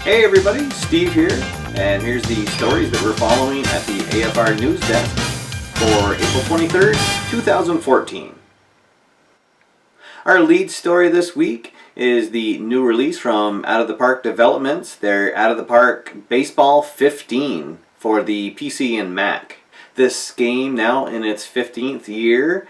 Hey everybody, Steve here, and here's the stories that we're following at the AFR News Desk for April 23rd, 2014. Our lead story this week is the new release from Out of the Park Developments, their Out of the Park Baseball 15 for the PC and Mac. This game, now in its 15th year,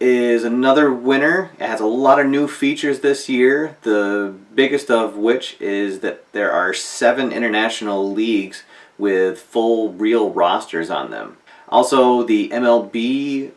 is another winner. It has a lot of new features this year, the biggest of which is that there are 7 international leagues with full real rosters on them. Also, the MLB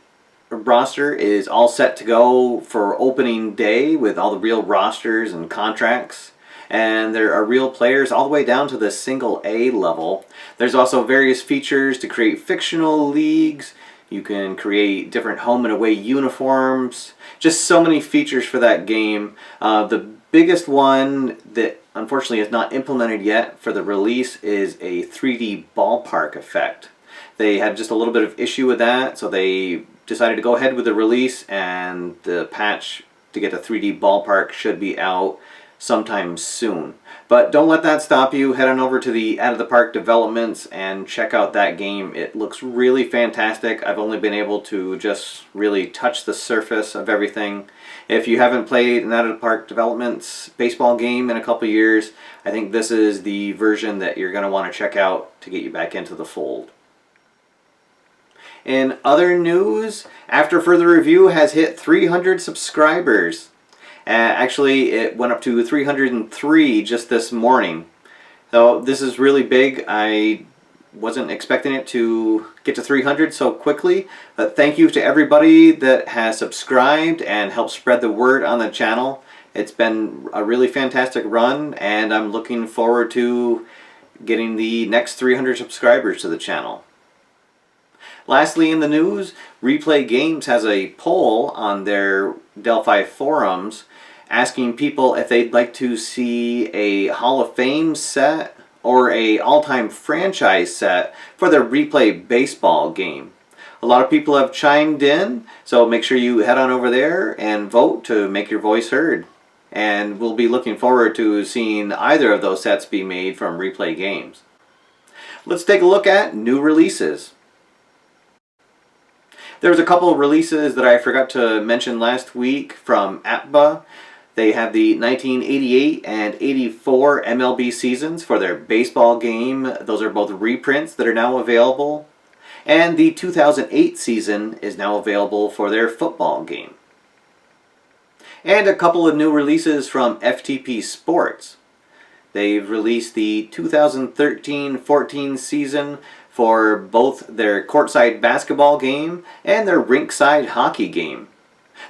roster is all set to go for opening day with all the real rosters and contracts. And there are real players all the way down to the single A level. There's also various features to create fictional leagues. You can create different home and away uniforms. Just so many features for that game. The biggest one that unfortunately is not implemented yet for the release is a 3D ballpark effect. They had just a little bit of issue with that, so they decided to go ahead with the release, and the patch to get the 3D ballpark should be out sometime soon. But don't let that stop you. Head on over to the Out of the Park Developments and check out that game. It looks really fantastic. I've only been able to just really touch the surface of everything. If you haven't played an Out of the Park Developments baseball game in a couple years, I think this is the version that you're going to want to check out to get you back into the fold. In other news, After Further Review has hit 300 subscribers. Actually, it went up to 303 just this morning. So this is really big. I wasn't expecting it to get to 300 so quickly. But thank you to everybody that has subscribed and helped spread the word on the channel. It's been a really fantastic run, and I'm looking forward to getting the next 300 subscribers to the channel. Lastly in the news, Replay Games has a poll on their Delphi forums asking people if they'd like to see a Hall of Fame set or a all-time franchise set for their Replay Baseball game. A lot of people have chimed in, so make sure you head on over there and vote to make your voice heard. And we'll be looking forward to seeing either of those sets be made from Replay Games. Let's take a look at new releases. There's a couple of releases that I forgot to mention last week from APBA. They have the 1988 and 84 MLB seasons for their baseball game. Those are both reprints that are now available. And the 2008 season is now available for their football game. And a couple of new releases from FTP Sports. They've released the 2013-14 season for both their courtside basketball game and their rinkside hockey game.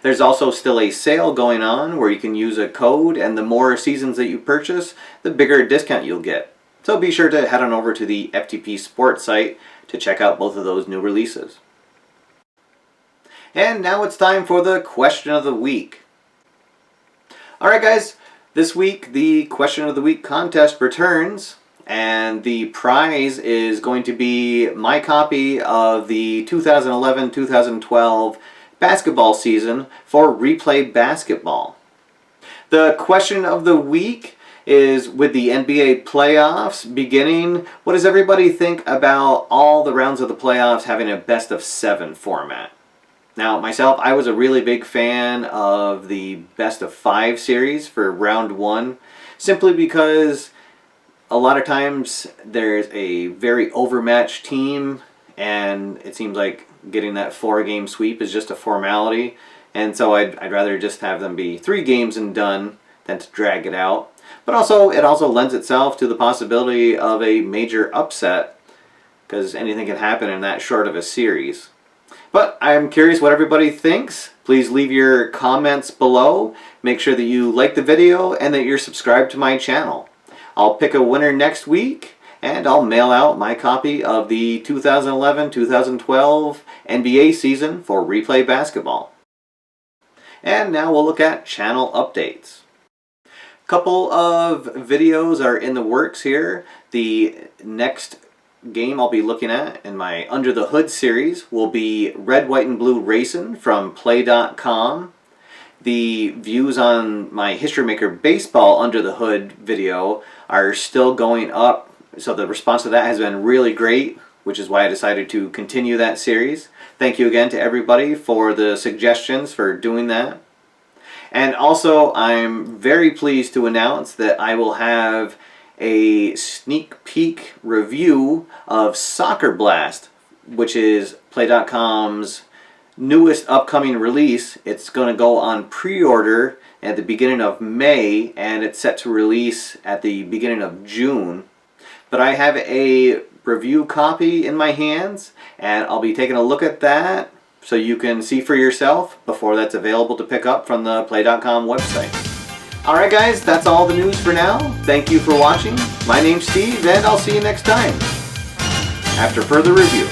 There's also still a sale going on where you can use a code, and the more seasons that you purchase, the bigger discount you'll get. So be sure to head on over to the FTP Sports site to check out both of those new releases. And now it's time for the question of the week. Alright guys, this week the question of the week contest returns. And the prize is going to be my copy of the 2011-2012 basketball season for Replay Basketball. The question of the week is, with the NBA playoffs beginning, what does everybody think about all the rounds of the playoffs having a best-of-7 format? Now, myself, I was a really big fan of the best-of-5 series for round 1, simply because a lot of times there's a very overmatched team, and it seems like getting that 4-game sweep is just a formality. And so I'd rather just have them be 3 games and done than to drag it out. But also, it also lends itself to the possibility of a major upset, because anything can happen in that short of a series. But I'm curious what everybody thinks. Please leave your comments below. Make sure that you like the video and that you're subscribed to my channel. I'll pick a winner next week, and I'll mail out my copy of the 2011-2012 NBA season for Replay Basketball. And now we'll look at channel updates. A couple of videos are in the works here. The next game I'll be looking at in my Under the Hood series will be Red, White, and Blue Racing from Play.com. the views on my History Maker Baseball Under the Hood video are still going up. So the response to that has been really great, which is why I decided to continue that series. Thank you again to everybody for the suggestions for doing that. And also, I'm very pleased to announce that I will have a sneak peek review of Soccer Blast, which is Play.com's newest upcoming release. It's going to go on pre-order at the beginning of May, and it's set to release at the beginning of June. But I have a review copy in my hands, and I'll be taking a look at that so you can see for yourself before that's available to pick up from the Play.com website. Alright guys, that's all the news for now. Thank you for watching. My name's Steve, and I'll see you next time after further review.